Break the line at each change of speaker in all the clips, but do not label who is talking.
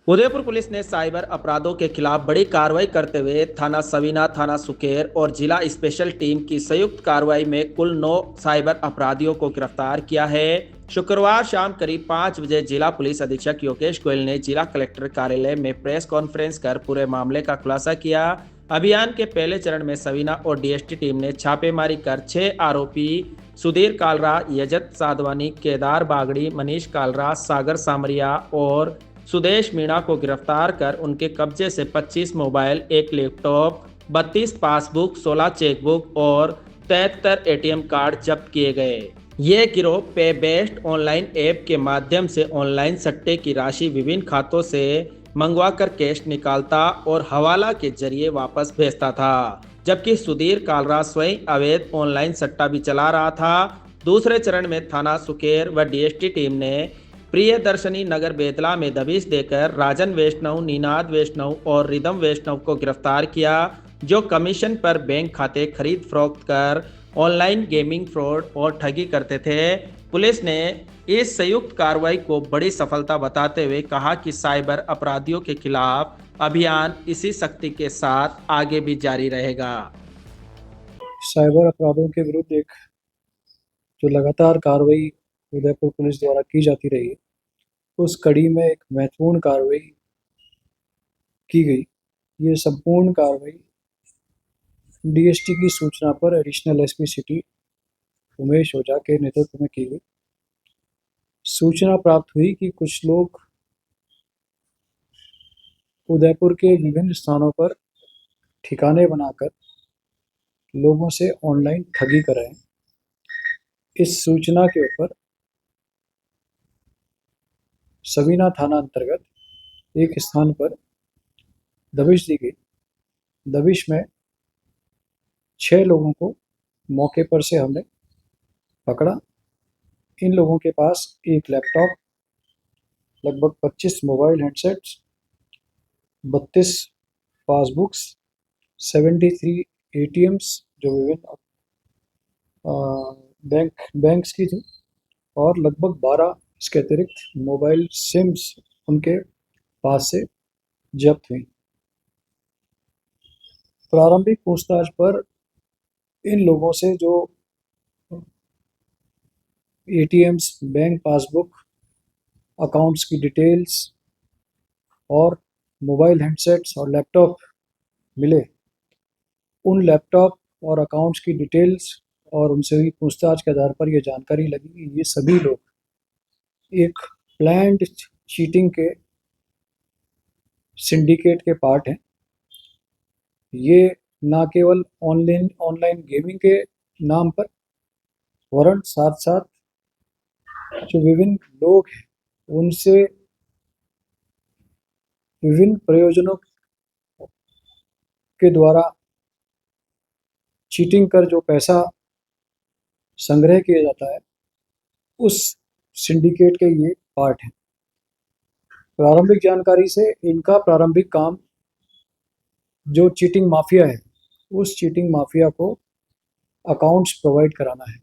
Udaipur police ने cyber अपराधों के खिलाफ बड़ी कार्रवाई करते हुए थाना सवीना, थाना सुकेर और जिला स्पेशल टीम की संयुक्त कार्रवाई में कुल 9 साइबर अपराधियों को गिरफ्तार किया है। शुक्रवार शाम करीब 5 बजे जिला पुलिस अधीक्षक योगेश गोयल ने जिला कलेक्टर कार्यालय में प्रेस कॉन्फ्रेंस कर पूरे मामले का खुलासा किया। अभियान के पहले चरण में सवीना और डीएसटी टीम ने छापेमारी कर 6 आरोपी सुधीर कालरा, यजत साधवानी, केदार बागड़ी, मनीष कालरा, सागर सामरिया और सुदेश मीणा को गिरफ्तार कर उनके कब्जे से 25 मोबाइल, एक लैपटॉप, 32 पासबुक, 16 चेकबुक और 73 एटीएम कार्ड जब्त किए गए। ये गिरोह पे बेस्ट ऑनलाइन ऐप के माध्यम से ऑनलाइन सट्टे की राशि विभिन्न खातों से मंगवाकर कैश निकालता और हवाला के जरिए वापस भेजता था, जबकि सुधीर कालरा स्वयं अवैध ऑनलाइन सट्टा भी चला रहा था। दूसरे चरण में थाना सुकेर व डीएसटी टीम ने प्रियदर्शनी नगर बेतला में दबिश देकर राजन वैष्णव, निनाद वैष्णव और रिदम वैष्णव को गिरफ्तार किया, जो कमीशन पर बैंक खाते खरीद फरोख्त कर ऑनलाइन गेमिंग, फ्रॉड और ठगी करते थे। पुलिस ने इस संयुक्त कार्रवाई को बड़ी सफलता बताते हुए कहा कि साइबर अपराधियों के खिलाफ अभियान इसी सख्ती के साथ आगे भी जारी रहेगा।
साइबर अपराधों के विरुद्ध एक जो लगातार कार्रवाई उदयपुर पुलिस द्वारा की जाती रही है, उस कड़ी में एक महत्वपूर्ण कार्रवाई की गई। ये संपूर्ण कार्रवाई डीएसटी की सूचना पर एडिशनल एसपी सिटी उमेश ओझा के नेतृत्व में की गई। सूचना प्राप्त हुई कि कुछ लोग उदयपुर के विभिन्न स्थानों पर ठिकाने बनाकर लोगों से ऑनलाइन ठगी कर रहे हैं। इस सूचना के ऊपर सवीना थाना अंतर्गत एक स्थान पर दबिश दी गई। दबिश में 6 लोगों को मौके पर से हमने पकड़ा। इन लोगों के पास एक लैपटॉप, लगभग 25 मोबाइल हैंडसेट्स, 32 पासबुक्स, 73 एटीएम्स जो विभिन्न बैंक्स की थी, और लगभग 12 इसके अतिरिक्त मोबाइल सिम्स उनके पास से जब्त हुई। प्रारंभिक पूछताछ पर इन लोगों से जो एटीएम्स, बैंक पासबुक, अकाउंट्स की डिटेल्स और मोबाइल हैंडसेट्स और लैपटॉप मिले, उन लैपटॉप और अकाउंट्स की डिटेल्स और उनसे हुई पूछताछ के आधार पर यह जानकारी लगी कि ये सभी लोग एक प्लान्ड चीटिंग के सिंडिकेट के पार्ट हैं। ये ना केवल ऑनलाइन ऑनलाइन गेमिंग के नाम पर, वरन साथ साथ जो विभिन्न लोग हैं उनसे विभिन्न प्रयोजनों के द्वारा चीटिंग कर जो पैसा संग्रह किया जाता है, उस सिंडिकेट के ये पार्ट हैं। प्रारंभिक जानकारी से इनका प्रारंभिक काम जो चीटिंग माफिया है, उस चीटिंग माफिया को अकाउंट्स प्रोवाइड कराना है।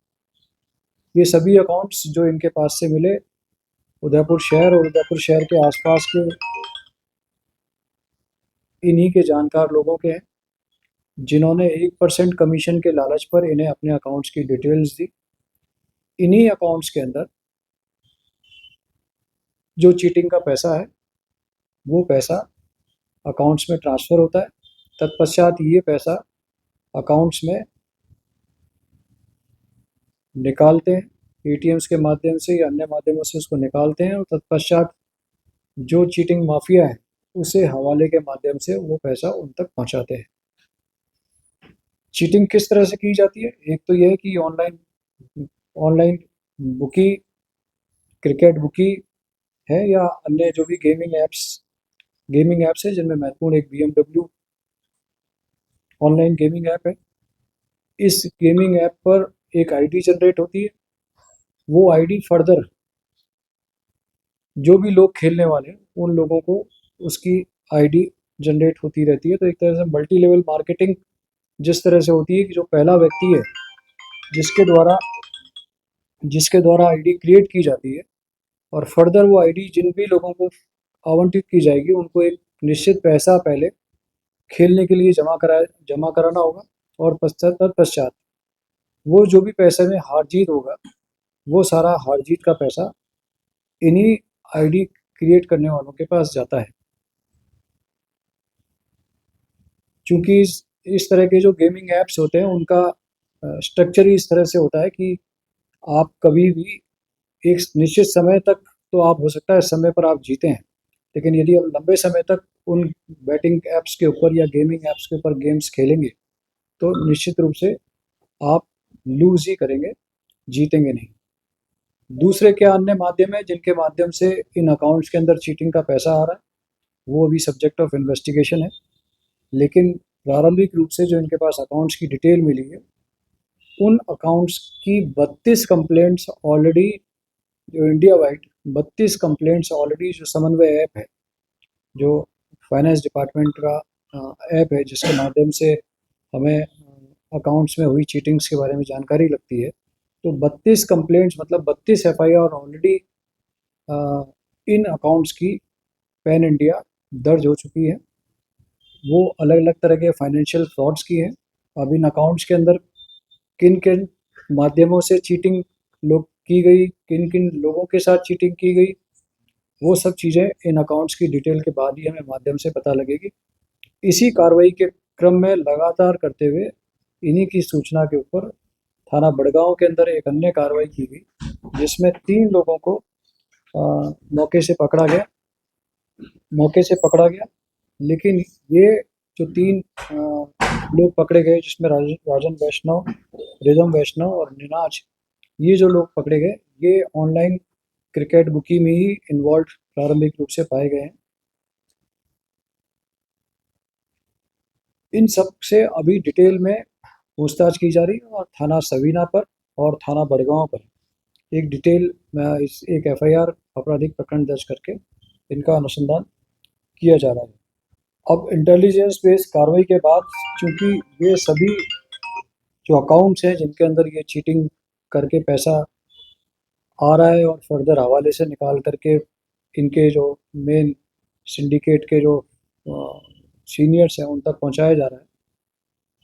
ये सभी अकाउंट्स जो इनके पास से मिले उदयपुर शहर और उदयपुर शहर के आसपास के इन्हीं के जानकार लोगों के हैं, जिन्होंने 1% कमीशन के लालच पर इन्हें अपने अकाउंट्स की डिटेल्स दी। इन्हीं अकाउंट्स के अंदर जो चीटिंग का पैसा है, वो पैसा अकाउंट्स में ट्रांसफ़र होता है। तत्पश्चात ये पैसा अकाउंट्स में निकालते हैं, एटीएम्स के माध्यम से या अन्य माध्यमों से उसको निकालते हैं, और तत्पश्चात जो चीटिंग माफिया है उसे हवाले के माध्यम से वो पैसा उन तक पहुंचाते हैं। चीटिंग किस तरह से की जाती है? एक तो यह है कि online online bookie, cricket bookie है, या अन्य जो भी गेमिंग ऐप्स है, जिनमें महत्वपूर्ण एक बीएमडब्ल्यू ऑनलाइन गेमिंग ऐप है। इस गेमिंग ऐप पर एक आईडी जनरेट होती है। वो आईडी फर्दर जो भी लोग खेलने वाले हैं उन लोगों को उसकी आईडी जनरेट होती रहती है। तो एक तरह से मल्टी लेवल मार्केटिंग जिस तरह से होती है कि जो पहला व्यक्ति है जिसके द्वारा आईडी क्रिएट की जाती है, और फर्दर वो आईडी जिन भी लोगों को आवंटित की जाएगी। उनको एक निश्चित पैसा पहले खेलने के लिए जमा कराना होगा और तत्पश्चात वो जो भी पैसे में हार जीत होगा, वो सारा हार जीत का पैसा इन्हीं आईडी क्रिएट करने वालों के पास जाता है। चूंकि इस तरह के जो गेमिंग ऐप्स होते हैं उनका स्ट्रक्चर ही इस तरह से होता है कि आप कभी भी एक निश्चित समय तक तो आप हो सकता है समय पर आप जीते हैं, लेकिन यदि आप लंबे समय तक उन बैटिंग ऐप्स के ऊपर या गेमिंग ऐप्स के ऊपर गेम्स खेलेंगे तो निश्चित रूप से आप लूज ही करेंगे, जीतेंगे नहीं। दूसरे क्या अन्य माध्यम है जिनके माध्यम से इन अकाउंट्स के अंदर चीटिंग का पैसा आ रहा है, वो अभी सब्जेक्ट ऑफ इन्वेस्टिगेशन है। लेकिन प्रारंभिक रूप से जो इनके पास अकाउंट्स की डिटेल मिली है, उन अकाउंट्स की 32 कंप्लेंट्स ऑलरेडी, जो इंडिया वाइड 32 कंप्लेंट्स ऑलरेडी जो समन्वय ऐप है, जो फाइनेंस डिपार्टमेंट का ऐप है जिसके माध्यम से हमें अकाउंट्स में हुई चीटिंग्स के बारे में जानकारी लगती है, तो 32 कंप्लेंट्स मतलब 32 एफआईआर ऑलरेडी इन अकाउंट्स की पैन इंडिया दर्ज हो चुकी है। वो अलग अलग तरह के फाइनेंशियल फ्रॉड्स की है। अब इन अकाउंट्स के अंदर किन किन माध्यमों से चीटिंग लोग की गई, किन किन लोगों के साथ चीटिंग की गई, वो सब चीज़ें इन अकाउंट्स की डिटेल के बाद ही हमें माध्यम से पता लगेगी। इसी कार्रवाई के क्रम में लगातार करते हुए इन्हीं की सूचना के ऊपर थाना बड़गांव के अंदर एक अन्य कार्रवाई की गई जिसमें 3 लोगों को मौके से पकड़ा गया। लेकिन ये जो 3 लोग पकड़े गए जिसमें राजन वैष्णव, रिदम वैष्णव और निनाज, ये जो लोग पकड़े गए ये ऑनलाइन क्रिकेट बुकी में ही इन्वॉल्व प्रारंभिक रूप से पाए गए हैं। इन सब से अभी डिटेल में पूछताछ की जा रही है और थाना सवीना पर और थाना बड़गांव पर एक डिटेल एक एफआईआर आपराधिक प्रकरण दर्ज करके इनका अनुसंधान किया जा रहा है। अब इंटेलिजेंस बेस्ड कार्रवाई के बाद चूंकि ये सभी जो अकाउंट्स हैं जिनके अंदर ये चीटिंग करके पैसा आ रहा है और फर्दर हवाले से निकाल करके इनके जो मेन सिंडिकेट के जो सीनियर्स हैं उन तक पहुंचाया जा रहा है,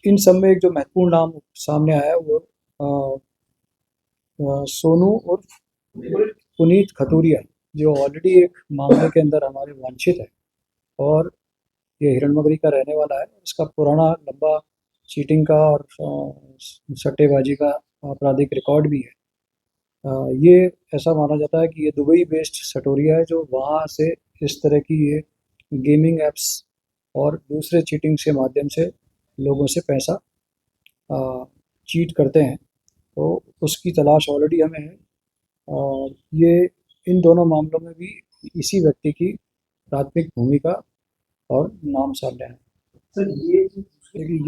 इन सब में एक जो महत्वपूर्ण नाम सामने आया है वो सोनू उर्फ पुनीत खतूरिया, जो ऑलरेडी एक मामले के अंदर हमारे वांछित है और ये हिरणमगरी का रहने वाला है। इसका पुराना लंबा चीटिंग का और सट्टेबाजी का आपराधिक रिकॉर्ड भी है। ये ऐसा माना जाता है कि ये दुबई बेस्ड सटोरिया है जो वहाँ से इस तरह की ये गेमिंग एप्स और दूसरे चीटिंग्स के माध्यम से लोगों से पैसा चीट करते हैं, तो उसकी तलाश ऑलरेडी हमें है। और ये इन दोनों मामलों में भी इसी व्यक्ति की प्राथमिक भूमिका और नाम सामने है। सर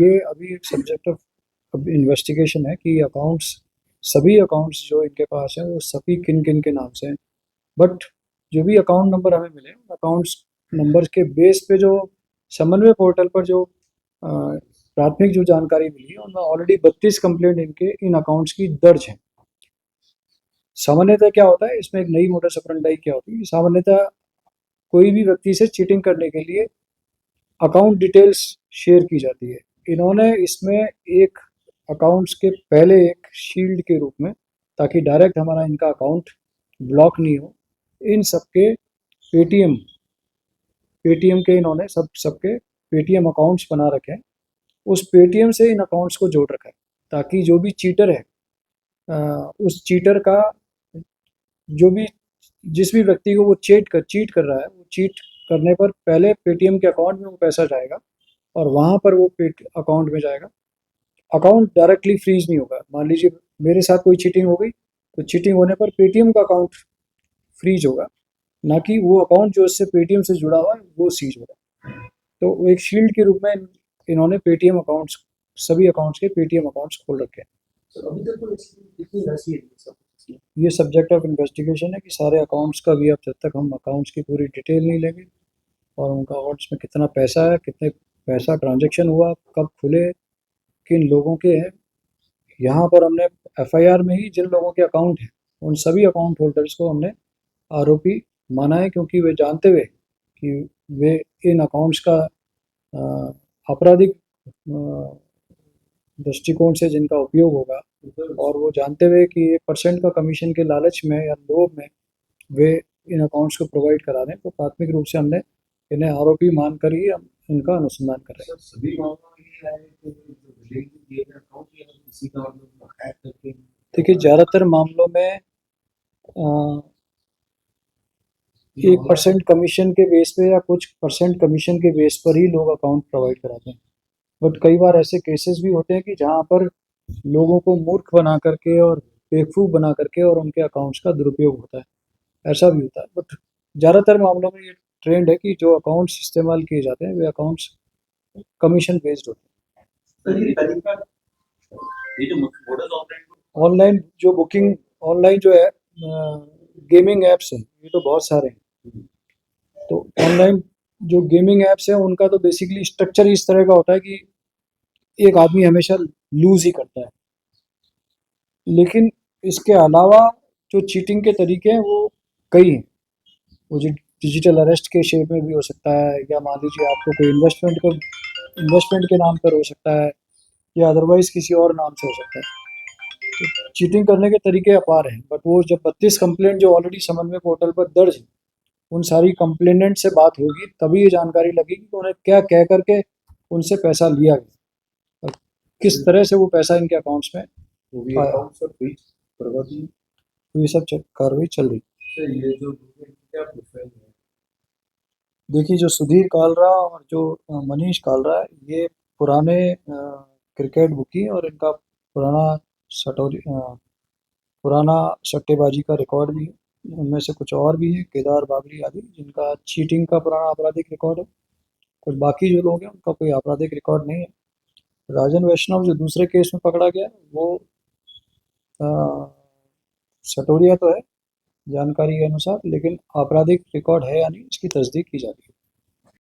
ये अभी एक सब्जेक्ट ऑफ इन्वेस्टिगेशन है कि सभी अकाउंट्स जो इनके पास हैं वो सभी किन किन के नाम से हैं, बट जो भी अकाउंट नंबर हमें मिले अकाउंट्स नंबर्स के बेस पे जो समन्वय पोर्टल पर जो प्राथमिक जो जानकारी मिली है उनमें ऑलरेडी 32 कंप्लेंट इनके इन अकाउंट्स की दर्ज है। सामान्यतः क्या होता है इसमें, एक नई मोटर सप्रेंडाई क्या होती है, सामान्यतः कोई भी व्यक्ति से चीटिंग करने के लिए अकाउंट डिटेल्स शेयर की जाती है। इन्होंने इसमें एक अकाउंट्स के पहले एक शील्ड के रूप में, ताकि डायरेक्ट हमारा इनका अकाउंट ब्लॉक नहीं हो, इन सबके पेटीएम के इन्होंने सबके पेटीएम अकाउंट्स बना रखे हैं। उस पेटीएम से इन अकाउंट्स को जोड़ रखा है ताकि जो भी चीटर है उस चीटर का जो भी जिस भी व्यक्ति को वो चीट कर रहा है, वो चीट करने पर पहले पेटीएम के अकाउंट में वो पैसा जाएगा और वहाँ पर वो अकाउंट में जाएगा। अकाउंट डायरेक्टली फ्रीज नहीं होगा। मान लीजिए मेरे साथ कोई चीटिंग हो गई तो चीटिंग होने पर पेटीएम का अकाउंट फ्रीज होगा, ना कि वो अकाउंट जो इससे पेटीएम से जुड़ा हुआ है वो सीज होगा। तो वो एक शील्ड के रूप में इन्होंने पेटीएम अकाउंट्स, सभी अकाउंट्स के पेटीएम अकाउंट्स खोल रखे हैं।
अभी तक तो कितनी राशि है सब?
ये सब्जेक्ट ऑफ इन्वेस्टिगेशन है कि सारे अकाउंट्स का भी, अब जब तक हम अकाउंट्स की पूरी डिटेल नहीं लेंगे और उनका अकाउंट्स में कितना पैसा है, कितने पैसा ट्रांजैक्शन हुआ, कब खुले, किन लोगों के हैं, यहाँ पर हमने एफआईआर में ही जिन लोगों के अकाउंट हैं उन सभी अकाउंट होल्डर्स को हमने आरोपी माना है, क्योंकि वे जानते हुए कि वे इन अकाउंट्स का आपराधिक दृष्टिकोण से जिनका उपयोग होगा, और वो जानते हुए कि 1% का कमीशन के लालच में या लोभ में वे इन अकाउंट्स को प्रोवाइड करा रहे हैं, तो प्राथमिक रूप से हमने इन्हें आरोपी मानकर ही हम इनका अनुसंधान कर रहे हैं।
सर सभी मामलों में ये है कि जो रिलेट किए गए अकाउंट या किसी का मतलब हैक करके
देखिए, ज़्यादातर मामलों में 1% कमीशन के बेस पे या कुछ परसेंट कमीशन के बेस पर ही लोग अकाउंट प्रोवाइड कराते हैं। बट कई बार ऐसे केसेस भी होते हैं कि जहाँ पर लोगों को मूर्ख बना करके और बेवकूफ़ बना करके और उनके अकाउंट्स का दुरुपयोग होता है, ऐसा भी होता है। बट ज़्यादातर मामलों में ये ट्रेंड है कि जो अकाउंट्स इस्तेमाल किए जाते हैं वे अकाउंट्स कमीशन बेस्ड होते हैं।
सर ये तरीका ये जो मॉडल ऑपरेट
ऑनलाइन जो बुकिंग, ऑनलाइन जो है गेमिंग ऐप्स हैं, ये तो बहुत सारे हैं। तो ऑनलाइन जो गेमिंग ऐप्स हैं उनका तो बेसिकली स्ट्रक्चर इस तरह का होता है कि एक आदमी हमेशा लूज ही करता है, लेकिन इसके अलावा जो चीटिंग के तरीके हैं वो कई हैं। वो जो डिजिटल अरेस्ट के शेप में भी हो सकता है, या मान लीजिए आपको कोई इन्वेस्टमेंट के नाम पर हो सकता है, या अदरवाइज किसी और नाम से हो सकता है। तो चीटिंग करने के तरीके अपार हैं, बट वो जब 32 कंप्लेंट जो ऑलरेडी समन्वय पोर्टल पर दर्ज है, उन सारी कंप्लेनेंट से बात होगी तभी ये जानकारी लगेगी कि उन्हें क्या कह करके उनसे पैसा लिया गया और किस तरह से वो पैसा इनके अकाउंट्स में
वो भी
आया।
अकाउंट सर फ्रीज करवा दी।
तो ये सब कार्रवाई चल रही।
सर ये जो लोग हैं, क्या प्रोफाइल है?
देखिए, जो सुधीर कालरा और जो मनीष कालरा है, ये पुराने क्रिकेट बुकी और इनका पुराना सट्टेबाजी का रिकॉर्ड भी है। उनमें से कुछ और भी हैं, केदार बाबरी आदि, जिनका चीटिंग का पुराना आपराधिक रिकॉर्ड है। कुछ बाकी जो लोग हैं उनका कोई आपराधिक रिकॉर्ड नहीं है। राजन वैष्णव जो दूसरे केस में पकड़ा गया, वो सटोरिया तो है जानकारी के अनुसार, लेकिन आपराधिक रिकॉर्ड है या नहीं इसकी तस्दीक की जाती है।